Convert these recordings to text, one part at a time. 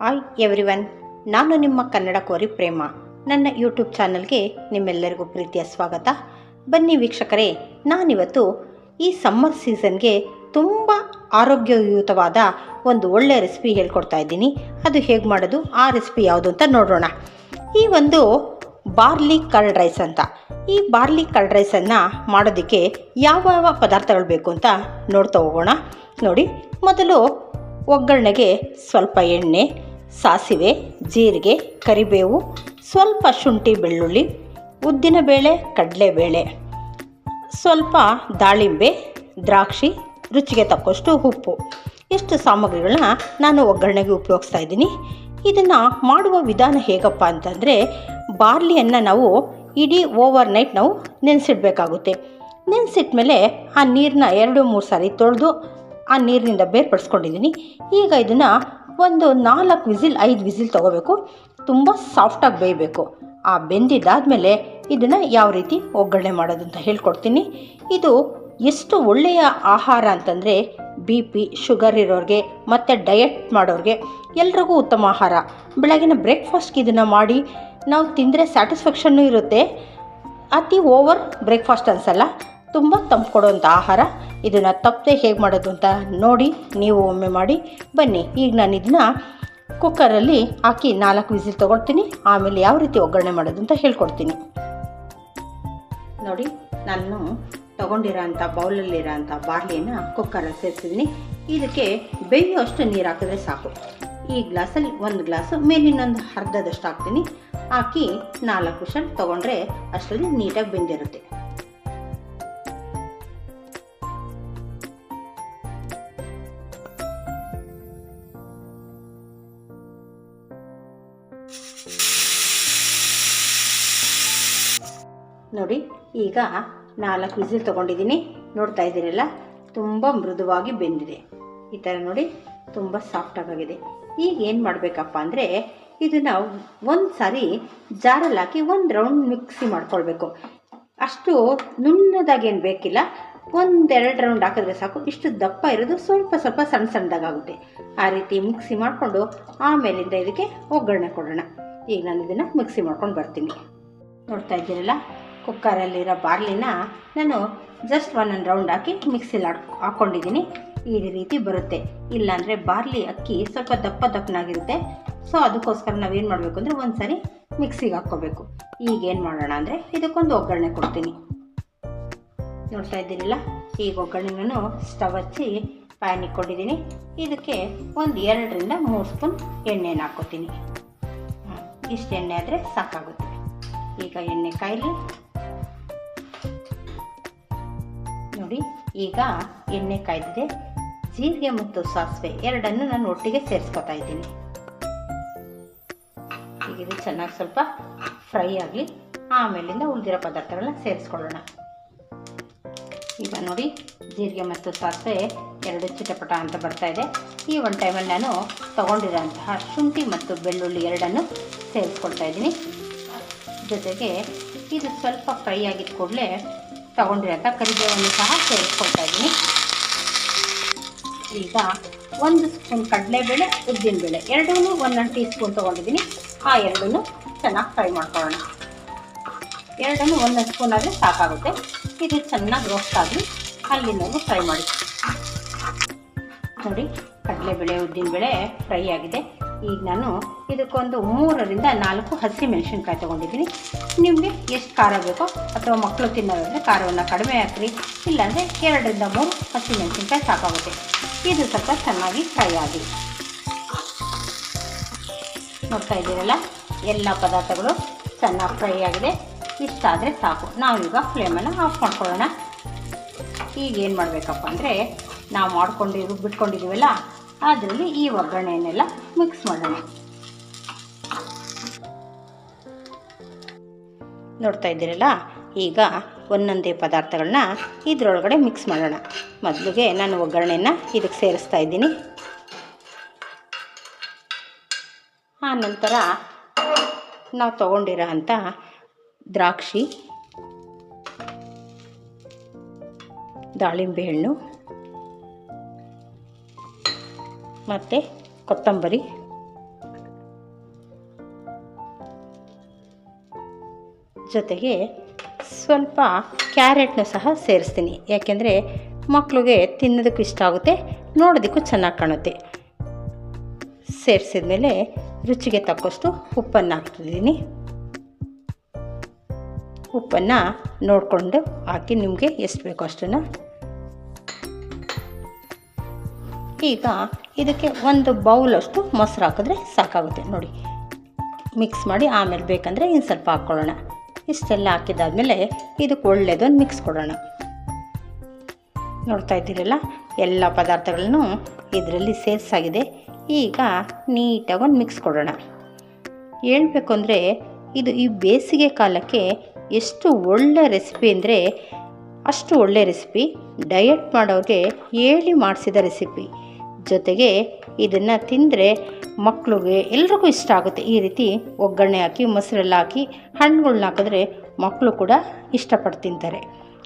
Hi everyone, ನಾನು ನಿಮ್ಮ ಕನ್ನಡ ಕೋರಿ ಪ್ರೇಮ. ನನ್ನ ಯೂಟ್ಯೂಬ್ ಚಾನಲ್ಗೆ ನಿಮ್ಮೆಲ್ಲರಿಗೂ ಪ್ರೀತಿಯ ಸ್ವಾಗತ. ಬನ್ನಿ ವೀಕ್ಷಕರೇ, ನಾನಿವತ್ತು ಈ ಸಮ್ಮರ್ ಸೀಸನ್ಗೆ ತುಂಬ ಆರೋಗ್ಯಯುತವಾದ ಒಂದು ಒಳ್ಳೆಯ ರೆಸಿಪಿ ಹೇಳ್ಕೊಡ್ತಾ ಇದ್ದೀನಿ. ಅದು ಹೇಗೆ ಮಾಡೋದು, ಆ ರೆಸಿಪಿ ಯಾವುದು ಅಂತ ನೋಡೋಣ. ಈ ಒಂದು ಬಾರ್ಲಿ ಕರ್ಡ್ ರೈಸ್ ಅಂತ, ಈ ಬಾರ್ಲಿ ಕರ್ಡ್ ರೈಸನ್ನು ಮಾಡೋದಕ್ಕೆ ಯಾವ ಪದಾರ್ಥಗಳು ಬೇಕು ಅಂತ ನೋಡ್ತಾ ಹೋಗೋಣ. ನೋಡಿ, ಮೊದಲು ಒಗ್ಗರಣೆಗೆ ಸ್ವಲ್ಪ ಎಣ್ಣೆ, ಸಾಸಿವೆ, ಜೀರಿಗೆ, ಕರಿಬೇವು, ಸ್ವಲ್ಪ ಶುಂಠಿ ಬೆಳ್ಳುಳ್ಳಿ, ಉದ್ದಿನಬೇಳೆ, ಕಡಲೆಬೇಳೆ, ಸ್ವಲ್ಪ ದಾಳಿಂಬೆ, ದ್ರಾಕ್ಷಿ, ರುಚಿಗೆ ತಕ್ಕಷ್ಟು ಉಪ್ಪು, ಇಷ್ಟು ಸಾಮಗ್ರಿಗಳನ್ನ ನಾನು ಒಗ್ಗರಣೆಗೆ ಉಪಯೋಗಿಸ್ತಾ ಇದ್ದೀನಿ. ಇದನ್ನು ಮಾಡುವ ವಿಧಾನ ಹೇಗಪ್ಪ ಅಂತಂದರೆ, ಬಾರ್ಲಿಯನ್ನು ನಾವು ಇಡೀ ಓವರ್ ನೈಟ್ ನಾವು ನೆನೆಸಿಡಬೇಕಾಗುತ್ತೆ. ನೆನೆಸಿಟ್ಮೇಲೆ ಆ ನೀರನ್ನ 2-3 ಸಾರಿ ತೊಳೆದು ಆ ನೀರಿನಿಂದ ಬೇರ್ಪಡಿಸ್ಕೊಂಡಿದ್ದೀನಿ. ಈಗ ಇದನ್ನು ಒಂದು 4 ವಿಸಿಲ್ 5 ವಿಸಿಲ್ ತೊಗೋಬೇಕು. ತುಂಬ ಸಾಫ್ಟಾಗಿ ಬೇಯಬೇಕು. ಆ ಬೆಂದಿದ್ದಾದಮೇಲೆ ಇದನ್ನು ಯಾವ ರೀತಿ ಒಗ್ಗರಣೆ ಮಾಡೋದು ಅಂತ ಹೇಳ್ಕೊಡ್ತೀನಿ. ಇದು ಎಷ್ಟು ಒಳ್ಳೆಯ ಆಹಾರ ಅಂತಂದರೆ, BP, ಶುಗರ್ ಇರೋರಿಗೆ ಮತ್ತು ಡಯಟ್ ಮಾಡೋರಿಗೆ ಎಲ್ರಿಗೂ ಉತ್ತಮ ಆಹಾರ. ಬೆಳಗಿನ ಬ್ರೇಕ್ಫಾಸ್ಟ್ಗೆ ಇದನ್ನು ಮಾಡಿ ನಾವು ತಿಂದರೆ ಸ್ಯಾಟಿಸ್ಫ್ಯಾಕ್ಷನ್ನು ಇರುತ್ತೆ. ಅತಿ ಓವರ್ ಬ್ರೇಕ್ಫಾಸ್ಟ್ ಅನಿಸಲ್ಲ. ತುಂಬ ತಂಪು ಕೊಡುವಂಥ ಆಹಾರ. ಇದನ್ನು ತಪ್ಪದೆ ಹೇಗೆ ಮಾಡೋದು ಅಂತ ನೋಡಿ ನೀವು ಒಮ್ಮೆ ಮಾಡಿ ಬನ್ನಿ. ಈಗ ನಾನು ಇದನ್ನು ಕುಕ್ಕರಲ್ಲಿ ಹಾಕಿ 4 ವಿಸಿಲ್ ತೊಗೊಳ್ತೀನಿ. ಆಮೇಲೆ ಯಾವ ರೀತಿ ಒಗ್ಗರಣೆ ಮಾಡೋದು ಅಂತ ಹೇಳ್ಕೊಡ್ತೀನಿ. ನೋಡಿ, ನಾನು ತೊಗೊಂಡಿರೋ ಅಂಥ ಬೌಲಲ್ಲಿರೋ ಅಂಥ ಬಾರ್ಲಿಯನ್ನು ಕುಕ್ಕರಲ್ಲಿ ಸೇರಿಸಿದ್ದೀನಿ. ಇದಕ್ಕೆ ಬೇಯುವಷ್ಟು ನೀರು ಹಾಕಿದ್ರೆ ಸಾಕು. ಈ ಗ್ಲಾಸಲ್ಲಿ 1 ಗ್ಲಾಸು, ಮೇಲಿನೊಂದು ಅರ್ಧದಷ್ಟು ಹಾಕ್ತೀನಿ. ಹಾಕಿ 4 ವಿಷಲ್ ತೊಗೊಂಡ್ರೆ ಅಷ್ಟರಲ್ಲಿ ನೀಟಾಗಿ ಬೆಂದಿರುತ್ತೆ. ನೋಡಿ, ಈಗ 4 ವಿಸಿಲ್ ತೊಗೊಂಡಿದ್ದೀನಿ. ನೋಡ್ತಾ ಇದ್ದೀರಲ್ಲ, ತುಂಬ ಮೃದುವಾಗಿ ಬೆಂದಿದೆ. ಈ ಥರ ನೋಡಿ, ತುಂಬ ಸಾಫ್ಟಾಗಿದೆ. ಈಗ ಏನು ಮಾಡಬೇಕಪ್ಪ ಅಂದರೆ, ಇದನ್ನು ಒಂದು ಸಾರಿ ಜಾರಲ್ಲಿ ಹಾಕಿ 1 ರೌಂಡ್ ಮಿಕ್ಸಿ ಮಾಡ್ಕೊಳ್ಬೇಕು. ಅಷ್ಟು ನುಣ್ಣದಾಗೇನು ಬೇಕಿಲ್ಲ, 1-2 ರೌಂಡ್ ಹಾಕಿದ್ರೆ ಸಾಕು. ಇಷ್ಟು ದಪ್ಪ ಇರೋದು ಸ್ವಲ್ಪ ಸ್ವಲ್ಪ ಸಣ್ಣ ಸಣ್ಣದಾಗುತ್ತೆ. ಆ ರೀತಿ ಮಿಕ್ಸಿ ಮಾಡಿಕೊಂಡು ಆಮೇಲಿಂದ ಇದಕ್ಕೆ ಒಗ್ಗರಣೆ ಕೊಡೋಣ. ಈಗ ನಾನು ಇದನ್ನು ಮಿಕ್ಸಿ ಮಾಡ್ಕೊಂಡು ಬರ್ತೀನಿ. ನೋಡ್ತಾ ಇದ್ದೀರಲ್ಲ, ಕುಕ್ಕರಲ್ಲಿರೋ ಬಾರ್ಲಿನ ನಾನು ಜಸ್ಟ್ 1 ರೌಂಡ್ ಹಾಕಿ ಮಿಕ್ಸಿಲಿ ಹಾಕ್ಕೊಂಡಿದ್ದೀನಿ. ಈ ರೀತಿ ಬರುತ್ತೆ. ಇಲ್ಲಾಂದರೆ ಬಾರ್ಲಿ ಅಕ್ಕಿ ಸ್ವಲ್ಪ ದಪ್ಪನಾಗಿರುತ್ತೆ. ಸೊ ಅದಕ್ಕೋಸ್ಕರ ನಾವೇನು ಮಾಡಬೇಕು ಅಂದರೆ, ಒಂದು ಸಾರಿ ಮಿಕ್ಸಿಗೆ ಹಾಕ್ಕೋಬೇಕು. ಈಗೇನು ಮಾಡೋಣ ಅಂದರೆ, ಇದಕ್ಕೊಂದು ಒಗ್ಗರಣೆ ಕೊಡ್ತೀನಿ. ನೋಡ್ತಾ ಇದ್ದೀರಲ್ಲ, ಈಗ ಒಗ್ಗರಣೆ ನಾನು ಸ್ಟವ್ ಹಚ್ಚಿ ಪ್ಯಾನ್ ಇಟ್ಕೊಂಡಿದ್ದೀನಿ. ಇದಕ್ಕೆ ಒಂದು 2-3 ಸ್ಪೂನ್ ಎಣ್ಣೆನ ಹಾಕ್ಕೋತೀನಿ. ಇಷ್ಟು ಎಣ್ಣೆ ಆದರೆ ಸಾಕಾಗುತ್ತೆ. ಈಗ ಎಣ್ಣೆ ಕಾಯಲಿ. ನೋಡಿ, ಈಗ ಎಣ್ಣೆ ಕಾಯ್ದಿದೆ. ಜೀರಿಗೆ ಮತ್ತು ಸಾಸಿವೆ ಎರಡನ್ನು ನಾನು ಒಟ್ಟಿಗೆ ಸೇರಿಸ್ಕೊತಾ ಇದ್ದೀನಿ. ಈಗ ಇದು ಚೆನ್ನಾಗಿ ಸ್ವಲ್ಪ ಫ್ರೈ ಆಗಲಿ. ಆಮೇಲಿಂದ ಉಳಿದಿರೋ ಪದಾರ್ಥಗಳನ್ನ ಸೇರಿಸ್ಕೊಳ್ಳೋಣ. ಈಗ ನೋಡಿ, ಜೀರಿಗೆ ಮತ್ತು ಸಾಸಿವೆ 2 ಚಿಟಪಟ ಅಂತ ಬರ್ತಾ ಇದೆ. ಈ ಒಂದು ಟೈಮಲ್ಲಿ ನಾನು ತೊಗೊಂಡಿರೋಂತಹ ಶುಂಠಿ ಮತ್ತು ಬೆಳ್ಳುಳ್ಳಿ ಎರಡನ್ನು ಸೇರಿಸ್ಕೊಳ್ತಾ ಇದ್ದೀನಿ. ಜೊತೆಗೆ ಇದು ಸ್ವಲ್ಪ ಫ್ರೈ ಆಗಿದ್ದ ಕೂಡಲೇ ತೊಗೊಂಡಿರೋಂಥ ಕರಿಬೇವನ್ನು ಸಹ ಸೇರಿಸ್ಕೊಳ್ತಾ ಇದ್ದೀನಿ. ಈಗ 1 ಸ್ಪೂನ್ ಕಡಲೆಬೇಳೆ, ಉದ್ದಿನಬೇಳೆ ಎರಡೂ 1 ಟೀ ಸ್ಪೂನ್ ತೊಗೊಂಡಿದ್ದೀನಿ. ಆ ಎರಡನ್ನೂ ಚೆನ್ನಾಗಿ ಫ್ರೈ ಮಾಡ್ಕೊಳ್ಳೋಣ. ಎರಡನ್ನೂ 1 ಸ್ಪೂನ್ ಆದರೆ ಸಾಕಾಗುತ್ತೆ. ಇದು ಚೆನ್ನಾಗಿ ರೋಸ್ಟ್ ಆಗಲಿ, ಅಲ್ಲಿನವರೆಗೂ ಫ್ರೈ ಮಾಡಿ. ನೋಡಿ, ಕಡಲೆಬೇಳೆ, ಉದ್ದಿನಬೇಳೆ ಫ್ರೈ ಆಗಿದೆ. ಈಗ ನಾನು ಇದಕ್ಕೊಂದು 3-4 ಹಸಿಮೆಣಸಿನ್ಕಾಯಿ ತೊಗೊಂಡಿದ್ದೀನಿ. ನಿಮಗೆ ಎಷ್ಟು ಖಾರ ಬೇಕೋ, ಅಥವಾ ಮಕ್ಕಳು ತಿನ್ನೋದಾದರೆ ಖಾರವನ್ನು ಕಡಿಮೆ ಹಾಕ್ರಿ. ಇಲ್ಲಾಂದರೆ 2-3 ಹಸಿಮೆಣಸಿನ್ಕಾಯಿ ಸಾಕಾಗುತ್ತೆ. ಇದು ಸ್ವಲ್ಪ ಚೆನ್ನಾಗಿ ಫ್ರೈ ಆಗಿ. ನೋಡ್ತಾ ಇದ್ದೀರಲ್ಲ, ಎಲ್ಲ ಪದಾರ್ಥಗಳು ಚೆನ್ನಾಗಿ ಫ್ರೈ ಆಗಿದೆ. ಇಷ್ಟಾದರೆ ಸಾಕು. ನಾವೀಗ ಫ್ಲೇಮನ್ನು ಆಫ್ ಮಾಡ್ಕೊಳ್ಳೋಣ. ಈಗ ಏನು ಮಾಡಬೇಕಪ್ಪ ಅಂದರೆ, ನಾವು ಮಾಡ್ಕೊಂಡು ರುಬ್ಬಿಟ್ಕೊಂಡಿದ್ದೀವಲ್ಲ, ಅದರಲ್ಲಿ ಈ ಒಗ್ಗರಣೆಯನ್ನೆಲ್ಲ ಮಿಕ್ಸ್ ಮಾಡೋಣ. ನೋಡ್ತಾ ಇದ್ದೀರಲ್ಲ, ಈಗ ಒಂದೊಂದೇ ಪದಾರ್ಥಗಳನ್ನ ಇದರೊಳಗಡೆ ಮಿಕ್ಸ್ ಮಾಡೋಣ. ಮೊದಲಿಗೆ ನಾನು ಒಗ್ಗರಣೆಯನ್ನು ಇದಕ್ಕೆ ಸೇರಿಸ್ತಾ ಇದ್ದೀನಿ. ಆ ನಂತರ ನಾವು ತೊಗೊಂಡಿರೋ ಅಂಥ ದ್ರಾಕ್ಷಿ, ದಾಳಿಂಬೆ ಹಣ್ಣು ಮತ್ತು ಕೊತ್ತಂಬರಿ, ಜೊತೆಗೆ ಸ್ವಲ್ಪ ಕ್ಯಾರೆಟ್ನು ಸಹ ಸೇರಿಸ್ತೀನಿ, ಯಾಕೆಂದರೆ ಮಕ್ಕಳಿಗೆ ತಿನ್ನೋದಕ್ಕೂ ಇಷ್ಟ ಆಗುತ್ತೆ, ನೋಡೋದಕ್ಕೂ ಚೆನ್ನಾಗಿ ಕಾಣುತ್ತೆ. ಸೇರಿಸಿದ ಮೇಲೆ ರುಚಿಗೆ ತಕ್ಕಷ್ಟು ಉಪ್ಪನ್ನು ಹಾಕ್ತಿದ್ದೀನಿ. ಉಪ್ಪನ್ನು ನೋಡಿಕೊಂಡು ಹಾಕಿ, ನಿಮಗೆ ಎಷ್ಟು ಬೇಕೋ ಅಷ್ಟನ್ನು. ಈಗ ಇದಕ್ಕೆ ಒಂದು ಬೌಲಷ್ಟು ಮೊಸರು ಹಾಕಿದ್ರೆ ಸಾಕಾಗುತ್ತೆ. ನೋಡಿ, ಮಿಕ್ಸ್ ಮಾಡಿ ಆಮೇಲೆ ಬೇಕಂದರೆ ಇನ್ನು ಸ್ವಲ್ಪ ಹಾಕ್ಕೊಳ್ಳೋಣ. ಇಷ್ಟೆಲ್ಲ ಹಾಕಿದ್ದಾದಮೇಲೆ ಇದಕ್ಕೆ ಒಳ್ಳೆಯದೊಂದು ಮಿಕ್ಸ್ ಕೊಡೋಣ. ನೋಡ್ತಾ ಇದ್ದೀರಲ್ಲ, ಎಲ್ಲ ಪದಾರ್ಥಗಳನ್ನು ಇದರಲ್ಲಿ ಸೇರಿಸಾಗಿದೆ. ಈಗ ನೀಟಾಗಿ ಒಂದು ಮಿಕ್ಸ್ ಕೊಡೋಣ. ಹೇಳ್ಬೇಕು ಅಂದರೆ ಇದು ಈ ಬೇಸಿಗೆ ಕಾಲಕ್ಕೆ ಎಷ್ಟು ಒಳ್ಳೆ ರೆಸಿಪಿ ಅಂದರೆ ಅಷ್ಟು ಒಳ್ಳೆ ರೆಸಿಪಿ. ಡಯಟ್ ಮಾಡೋರಿಗೆ ಹೇಳಿ ಮಾಡಿಸಿದ ರೆಸಿಪಿ. ಜೊತೆಗೆ ಇದನ್ನು ತಿಂದರೆ ಮಕ್ಕಳಿಗೆ ಎಲ್ರಿಗೂ ಇಷ್ಟ ಆಗುತ್ತೆ. ಈ ರೀತಿ ಒಗ್ಗರಣೆ ಹಾಕಿ ಮೊಸರೆಲ್ಲ ಹಾಕಿ ಹಣ್ಣುಗಳ್ನ ಹಾಕಿದ್ರೆ ಮಕ್ಕಳು ಕೂಡ ಇಷ್ಟಪಟ್ಟು ತಿಂತಾರೆ.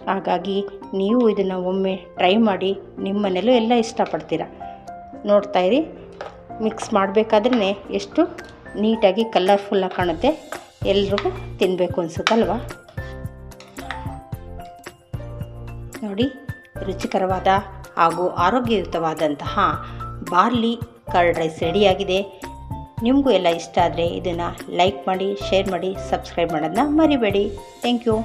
ಹಾಗಾಗಿ ನೀವು ಇದನ್ನು ಒಮ್ಮೆ ಟ್ರೈ ಮಾಡಿ, ನಿಮ್ಮ ಮನೇಲೂ ಎಲ್ಲ ಇಷ್ಟಪಡ್ತೀರ. ನೋಡ್ತಾಯಿರಿ, ಮಿಕ್ಸ್ ಮಾಡಬೇಕಾದ್ರೇ ಎಷ್ಟು ನೀಟಾಗಿ ಕಲರ್ಫುಲ್ಲಾಗಿ ಕಾಣುತ್ತೆ. ಎಲ್ರಿಗೂ ತಿನ್ನಬೇಕು ಅನಿಸುತ್ತಲ್ವ? ನೋಡಿ, ರುಚಿಕರವಾದ ಹಾಗೂ ಆರೋಗ್ಯಯುತವಾದಂತಹ ಬಾರ್ಲಿ ಕರ್ಡ್ ರೈಸ್ ರೆಡಿಯಾಗಿದೆ. ನಿಮಗೂ ಎಲ್ಲ ಇಷ್ಟ ಆದರೆ ಇದನ್ನು ಲೈಕ್ ಮಾಡಿ, ಶೇರ್ ಮಾಡಿ, ಸಬ್ಸ್ಕ್ರೈಬ್ ಮಾಡೋದನ್ನ ಮರಿಬೇಡಿ. Thank you.